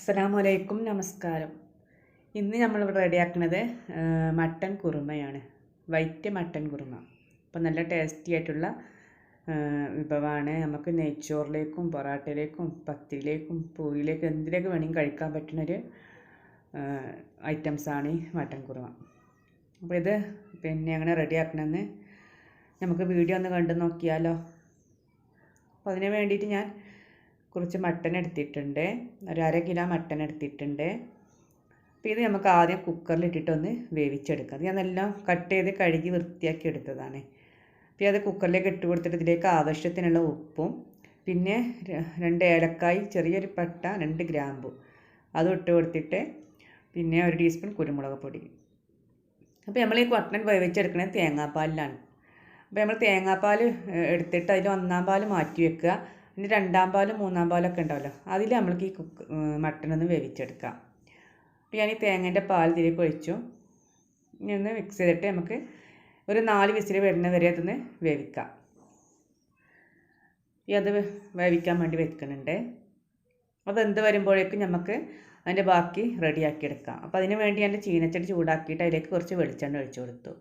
അസ്സലാമലൈക്കും, നമസ്കാരം. ഇന്ന് നമ്മളിവിടെ റെഡിയാക്കുന്നത് മട്ടൻ കുറുമയാണ്. White mutton kurma. അപ്പോൾ നല്ല ടേസ്റ്റി ആയിട്ടുള്ള വിഭവമാണ്. നമുക്ക് നെയ്ച്ചോറിലേക്കും പൊറാട്ടയിലേക്കും പത്തിരിയിലേക്കും പൂരിയിലേക്കും എന്തിലേക്ക് വേണമെങ്കിൽ കഴിക്കാൻ പറ്റുന്നൊരു ഐറ്റംസാണ് ഈ മട്ടൻ കുറുമ. അപ്പോൾ ഇത് എങ്ങനെ റെഡിയാക്കണമെന്ന് നമുക്ക് വീഡിയോ ഒന്ന് കണ്ടു നോക്കിയാലോ. അപ്പോൾ അതിന് വേണ്ടിയിട്ട് ഞാൻ കുറച്ച് മട്ടൻ എടുത്തിട്ടുണ്ട്, ഒരു 1/2 കിലോ മട്ടൻ എടുത്തിട്ടുണ്ട്. അപ്പോൾ ഇത് നമുക്ക് ആദ്യം കുക്കറിലിട്ടിട്ടൊന്ന് വേവിച്ചെടുക്കാം. ഞാൻ എല്ലാം കട്ട് ചെയ്ത് കഴുകി വൃത്തിയാക്കി എടുത്തതാണ്. അപ്പോൾ അത് കുക്കറിലേക്ക് ഇട്ട് കൊടുത്തിട്ട് ഇതിലേക്ക് ആവശ്യത്തിനുള്ള ഉപ്പും പിന്നെ 2 ഏലക്കായ്, ചെറിയൊരു പട്ട, 2 ഗ്രാമ്പു അതും ഇട്ട് കൊടുത്തിട്ട് പിന്നെ 1 ടീസ്പൂൺ കുരുമുളക് പൊടി. അപ്പോൾ നമ്മൾ ഈ മട്ടൻ വേവിച്ചെടുക്കുന്നത് തേങ്ങാപ്പാലിലാണ്. അപ്പോൾ നമ്മൾ തേങ്ങാപ്പാൽ എടുത്തിട്ട് അതിൽ 1-ാം പാൽ മാറ്റി വെക്കുക. പിന്നെ 2-ാം പാലും 3-ാം പാലൊക്കെ ഉണ്ടാവല്ലോ, അതിൽ നമ്മൾക്ക് ഈ മട്ടനൊന്ന് വേവിച്ചെടുക്കാം. അപ്പോൾ ഞാൻ ഈ തേങ്ങേൻ്റെ പാൽ ഇതിലേക്ക് ഒഴിച്ചു. ഇനി ഒന്ന് മിക്സ് ചെയ്തിട്ട് നമുക്ക് ഒരു 4 വിസിൽ വരുന്ന വരെ അതൊന്ന് വേവിക്കാം. അത് വേവിക്കാൻ വേണ്ടി വെക്കുന്നുണ്ട്. അപ്പോൾ എന്ത് വരുമ്പോഴേക്കും നമുക്ക് അതിൻ്റെ ബാക്കി റെഡിയാക്കിയെടുക്കാം. അപ്പോൾ അതിന് വേണ്ടി ഞാൻ ചീനച്ചട്ടി ചൂടാക്കിയിട്ട് അതിലേക്ക് കുറച്ച് വെളിച്ചെണ്ണ ഒഴിച്ചു കൊടുത്തു.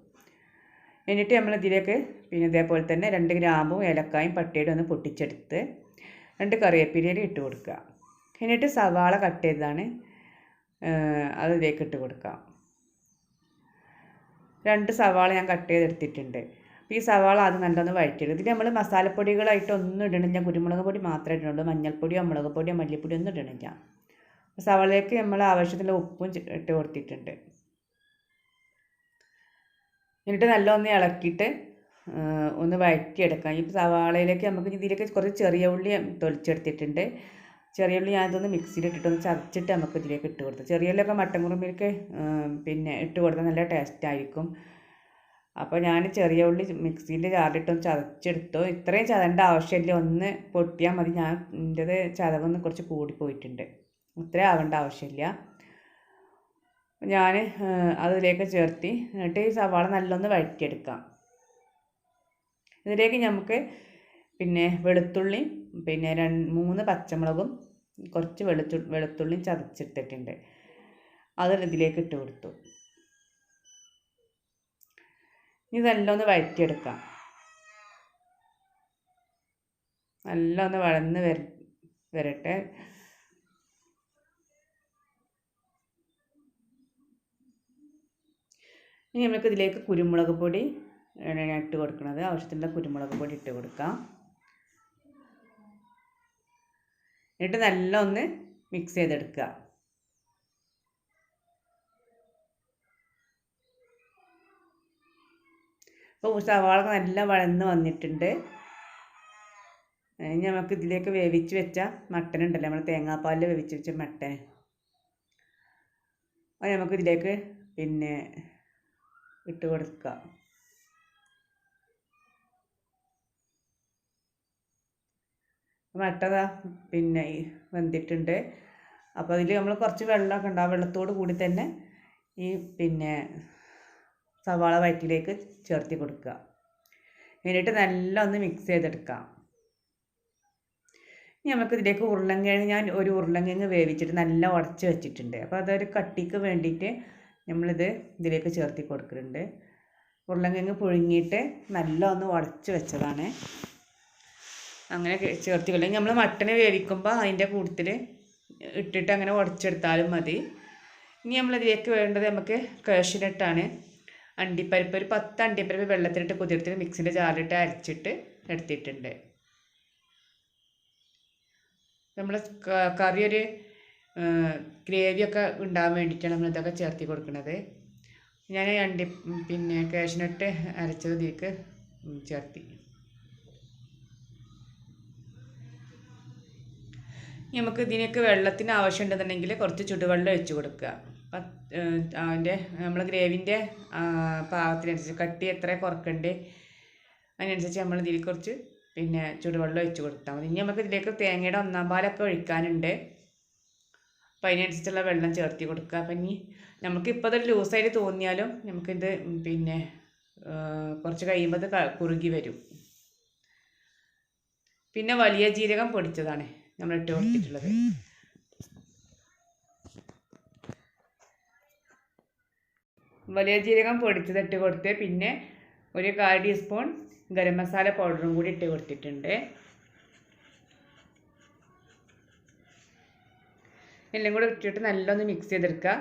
എന്നിട്ട് നമ്മൾ ഇതിലേക്ക് പിന്നെ ഇതേപോലെ തന്നെ 2 ഗ്രാമ്പും ഏലക്കായും പട്ടയും ഒന്ന് പൊട്ടിച്ചെടുത്ത് 2 കറിവേപ്പിലയും ഇട്ട് കൊടുക്കുക. എന്നിട്ട് സവാള കട്ട് ചെയ്തതാണ് അതിലേക്ക് ഇട്ട് കൊടുക്കാം. 2 സവാള ഞാൻ കട്ട് ചെയ്തെടുത്തിട്ടുണ്ട്. അപ്പോൾ ഈ സവാള ആദ്യം നല്ലൊന്ന് വഴറ്റിയെടുക്കും. ഇതിൽ നമ്മൾ മസാലപ്പൊടികളായിട്ട് ഒന്നും ഇടണില്ല, കുരുമുളക് പൊടി മാത്രമേ ഇടുന്നുള്ളൂ. മഞ്ഞൾപ്പൊടിയോ മുളക് പൊടിയോ മല്ലിപ്പൊടിയോ ഒന്നും ഇടണില്ല. സവാളയിലേക്ക് നമ്മൾ ആവശ്യത്തിനുള്ള ഉപ്പും ഇട്ട് കൊടുത്തിട്ടുണ്ട്. എന്നിട്ട് നല്ലൊന്ന് ഇളക്കിയിട്ട് ഒന്ന് വഴറ്റിയെടുക്കാം. ഈ സവാളയിലേക്ക് നമുക്ക് ഇതിലേക്ക് കുറച്ച് ചെറിയ ഉള്ളി തൊലിച്ചെടുത്തിട്ടുണ്ട്. ചെറിയ ഉള്ളി ഞാനിതൊന്ന് മിക്സിയിലിട്ടിട്ടൊന്ന് ചതച്ചിട്ട് നമുക്ക് ഇതിലേക്ക് ഇട്ട് കൊടുത്തു. ചെറിയ ഉള്ളിയൊക്കെ മട്ടൻ കുറുമയിലേക്ക് പിന്നെ ഇട്ട് കൊടുത്താൽ നല്ല ടേസ്റ്റ് ആയിരിക്കും. അപ്പോൾ ഞാൻ ചെറിയ ഉള്ളി മിക്സിൻ്റെ ജാറിലിട്ടൊന്ന് ചതച്ചെടുത്തു. ഇത്രയും ചതേണ്ട ആവശ്യമില്ല, ഒന്ന് പൊട്ടിയാൽ മതി. എൻ്റേത് ചതവൊന്ന് കുറച്ച് കൂടിപ്പോയിട്ടുണ്ട്, ഇത്രയും ആവേണ്ട ആവശ്യമില്ല. ഞാൻ അതിലേക്ക് ചേർത്തി എന്നിട്ട് ഈ സവാള നല്ലൊന്ന് വഴറ്റിയെടുക്കാം. ഇതിലേക്ക് നമുക്ക് പിന്നെ വെളുത്തുള്ളി, പിന്നെ 3 പച്ചമുളകും കുറച്ച് വെളുത്തുള്ളിയും ചതച്ചിട്ടിട്ടുണ്ട്, അത് ഇതിലേക്ക് ഇട്ട് കൊടുത്തു. ഇത് നല്ലൊന്ന് വഴറ്റിയെടുക്കാം. നല്ലൊന്ന് വഴന്ന് വരട്ടെ. ഇനി നമുക്ക് ഇതിലേക്ക് കുരുമുളക് പൊടി ഇട്ട് കൊടുക്കുന്നത്, ആവശ്യത്തിനുള്ള കുരുമുളക് പൊടി ഇട്ട് കൊടുക്കാം. എന്നിട്ട് നല്ല ഒന്ന് മിക്സ് ചെയ്തെടുക്കുക. അപ്പോൾ സവാള നല്ല വഴന്ന് വന്നിട്ടുണ്ട്. ഇനി നമുക്ക് ഇതിലേക്ക് വേവിച്ച് വെച്ച മട്ടൻ ഉണ്ടല്ലോ, നമ്മൾ തേങ്ങാപ്പാലിൽ വേവിച്ച് വെച്ച മട്ടൻ, അത് നമുക്ക് ഇതിലേക്ക് പിന്നെ ഇട്ട് കൊടുക്കുക. മട്ടത പിന്നെ വെന്തിട്ടുണ്ട്. അപ്പോൾ അതിൽ നമ്മൾ കുറച്ച് വെള്ളമൊക്കെ ഉണ്ടാവും, വെള്ളത്തോട് കൂടി തന്നെ ഈ പിന്നെ സവാള വയറ്റിലേക്ക് ചേർത്തി കൊടുക്കുക. എന്നിട്ട് നല്ല ഒന്ന് മിക്സ് ചെയ്തെടുക്കാം. ഇനി നമുക്കിതിലേക്ക് ഉരുളൻകിഴങ്ങ്, ഞാൻ ഒരു ഉരുളൻകിഴങ്ങ് വേവിച്ചിട്ട് നല്ല ഉടച്ച് വെച്ചിട്ടുണ്ട്. അപ്പോൾ അതൊരു കട്ടിക്ക് വേണ്ടിയിട്ട് ഇതിലേക്ക് ചേർത്തി കൊടുക്കുന്നുണ്ട്. ഉരുളൻകിഴങ്ങ് പുഴുങ്ങിയിട്ട് നല്ല ഒന്ന് ഉടച്ച് വെച്ചതാണ്, അങ്ങനെ ചേർത്തി കൊള്ളും. നമ്മൾ മട്ടന് വേവിക്കുമ്പോൾ അതിൻ്റെ കൂട്ടത്തിൽ ഇട്ടിട്ട് അങ്ങനെ ഉടച്ചെടുത്താലും മതി. ഇനി നമ്മളിതിലേക്ക് വേണ്ടത് നമുക്ക് കാഷ്യൂനട്ടാണ്. അണ്ടിപ്പരിപ്പ് ഒരു 10 അണ്ടിപ്പരിപ്പ് വെള്ളത്തിലിട്ട് കുതിർത്തിട്ട് മിക്സിൻ്റെ ജാറിലിട്ട് അരച്ചിട്ട് എടുത്തിട്ടുണ്ട്. നമ്മൾ കറി ഒരു ഗ്രേവിയൊക്കെ ഉണ്ടാകാൻ വേണ്ടിയിട്ടാണ് നമ്മളിതൊക്കെ ചേർത്തി കൊടുക്കുന്നത്. ഞാൻ പിന്നെ കാഷ്യൂനട്ട് അരച്ചത് ഇതിലേക്ക് ചേർത്തി. നമുക്ക് ഇതിനൊക്കെ വെള്ളത്തിന് ആവശ്യമുണ്ടെന്നുണ്ടെങ്കിൽ കുറച്ച് ചുടുവെള്ളം ഒഴിച്ച് കൊടുക്കുക. അതിൻ്റെ നമ്മൾ ഗ്രേവിൻ്റെ പാകത്തിനനുസരിച്ച് കട്ടി എത്ര കുറക്കണ്ടേ അതിനനുസരിച്ച് നമ്മൾ ഇതിലേക്ക് കുറച്ച് പിന്നെ ചുടുവെള്ളം ഒഴിച്ച് കൊടുത്താൽ മതി. ഇനി നമുക്ക് ഇതിലേക്ക് തേങ്ങയുടെ 1-ാം പാലൊക്കെ ഒഴിക്കാനുണ്ട്, അപ്പോൾ അതിനനുസരിച്ചുള്ള വെള്ളം ചേർത്തി കൊടുക്കുക. അപ്പം ഇനി നമുക്കിപ്പോൾ അതൊരു ലൂസായിട്ട് തോന്നിയാലും നമുക്കിത് പിന്നെ കുറച്ച് കഴിയുമ്പോൾ അത് കുറുകി വരും. പിന്നെ വലിയ ജീരകം പൊടിച്ചതാണ് നമ്മൾ ഇട്ട് കൊടുത്തിട്ടുള്ളത്. വലിയ ജീരകം പൊടിച്ചതിട്ട് കൊടുത്ത് പിന്നെ ഒരു 1/4 ടീസ്പൂൺ ഗരം മസാല പൗഡറും കൂടി ഇട്ട് കൊടുത്തിട്ടുണ്ട്. എല്ലാം കൂടി ഇട്ടിട്ട് നല്ലൊന്ന് മിക്സ് ചെയ്തെടുക്കുക.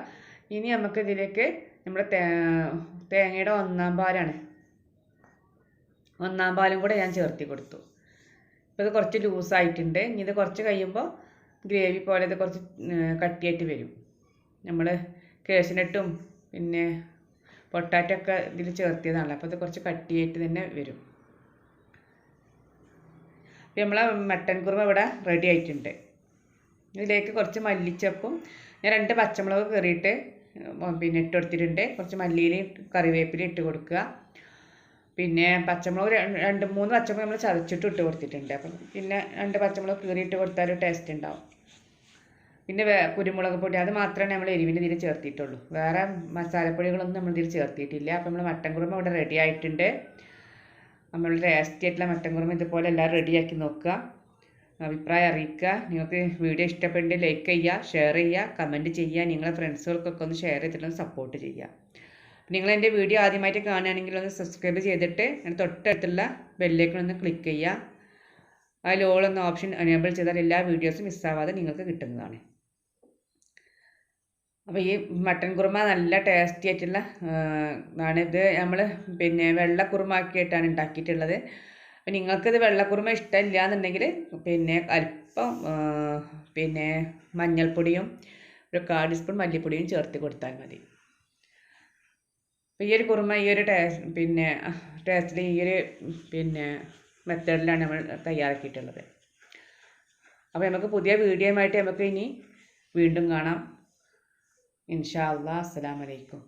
ഇനി നമുക്ക് ഇതിലേക്ക് നമ്മുടെ തേങ്ങയുടെ 1/4 പാലാണ്. 1/4 പാലും കൂടെ ഞാൻ ചേർത്തി കൊടുത്തു. ഇപ്പോൾ ഇത് കുറച്ച് ലൂസായിട്ടുണ്ട്. ഇനി ഇത് കുറച്ച് കഴിയുമ്പോൾ ഗ്രേവി പോലെ ഇത് കുറച്ച് കട്ടിയായിട്ട് വരും. നമ്മൾ കേസിനട്ടും പിന്നെ പൊട്ടാറ്റോ ഒക്കെ ഇതിൽ ചേർത്തിയതാണല്ലോ, അപ്പോൾ ഇത് കുറച്ച് കട്ടിയായിട്ട് തന്നെ വരും. അപ്പോൾ നമ്മളെ മട്ടൻ കുറുമ ഇവിടെ റെഡി ആയിട്ടുണ്ട്. ഇതിലേക്ക് കുറച്ച് മല്ലിച്ചപ്പും ഞാൻ 2 പച്ചമുളക് കീറിയിട്ട് പിന്നെ ഇട്ട് കൊടുത്തിട്ടുണ്ട്. കുറച്ച് മല്ലിയിലയും കറിവേപ്പിലയും ഇട്ട് കൊടുക്കുക. പിന്നെ പച്ചമുളക് 2-3 പച്ചമുളക് നമ്മൾ ചതച്ചിട്ട് ഇട്ട് കൊടുത്തിട്ടുണ്ട്. അപ്പം പിന്നെ 2 പച്ചമുളക് കീറിയിട്ട് കൊടുത്താൽ ടേസ്റ്റ് ഉണ്ടാവും. പിന്നെ കുരുമുളക് പൊടി അത് മാത്രമേ നമ്മൾ എരിവിൻ്റെ ഇതിൽ ചേർത്തിട്ടുള്ളൂ. വേറെ മസാലപ്പൊടികളൊന്നും നമ്മൾ ഇതിൽ ചേർത്തിട്ടില്ല. അപ്പോൾ നമ്മൾ മട്ടൻ കുറുമ ഇവിടെ റെഡി ആയിട്ടുണ്ട്. നമ്മൾ ടേസ്റ്റി ആയിട്ടുള്ള മട്ടൻ കുറുമ ഇതുപോലെ എല്ലാവരും റെഡിയാക്കി നോക്കുക. അഭിപ്രായം അറിയിക്കുക. നിങ്ങൾക്ക് വീഡിയോ ഇഷ്ടപ്പെട്ട് ലൈക്ക് ചെയ്യുക, ഷെയർ ചെയ്യുക, കമൻറ്റ് ചെയ്യുക. നിങ്ങളെ ഫ്രണ്ട്സുകൾക്കൊക്കെ ഒന്ന് ഷെയർ ചെയ്തിട്ടൊന്ന് സപ്പോർട്ട് ചെയ്യുക. നിങ്ങൾ എൻ്റെ വീഡിയോ ആദ്യമായിട്ട് കാണുകയാണെങ്കിൽ ഒന്ന് സബ്സ്ക്രൈബ് ചെയ്തിട്ട് തൊട്ടടുത്തുള്ള ബെല്ലേക്കൊന്ന് ക്ലിക്ക് ചെയ്യുക. അതിൽ ഓൾ എന്ന ഓപ്ഷൻ എനേബിൾ ചെയ്താൽ എല്ലാ വീഡിയോസും മിസ്സാവാതെ നിങ്ങൾക്ക് കിട്ടുന്നതാണ്. അപ്പോൾ ഈ മട്ടൻ കുറുമ നല്ല ടേസ്റ്റി ആയിട്ടുള്ള ആണിത്. നമ്മൾ പിന്നെ വെള്ളക്കുറുമാക്കിയിട്ടാണ് ഉണ്ടാക്കിയിട്ടുള്ളത്. അപ്പോൾ നിങ്ങൾക്കിത് വെള്ളക്കുറുമ ഇഷ്ടമില്ല എന്നുണ്ടെങ്കിൽ പിന്നെ അല്പം പിന്നെ മഞ്ഞൾപ്പൊടിയും ഒരു 1/4 ടീസ്പൂൺ മല്ലിപ്പൊടിയും ചേർത്ത് കൊടുത്താൽ മതി. അപ്പോൾ ഈ ഒരു കുറുമ ഈ ഒരു ടേസ്റ്റിൽ ഈ ഒരു മെത്തേഡിലാണ് നമ്മൾ തയ്യാറാക്കിയിട്ടുള്ളത്. അപ്പോൾ നമുക്ക് പുതിയ വീഡിയോയുമായിട്ട് നമുക്ക് ഇനി വീണ്ടും കാണാം. ഇൻഷാ അല്ലാഹ്. അസ്സലാമു അലൈക്കും.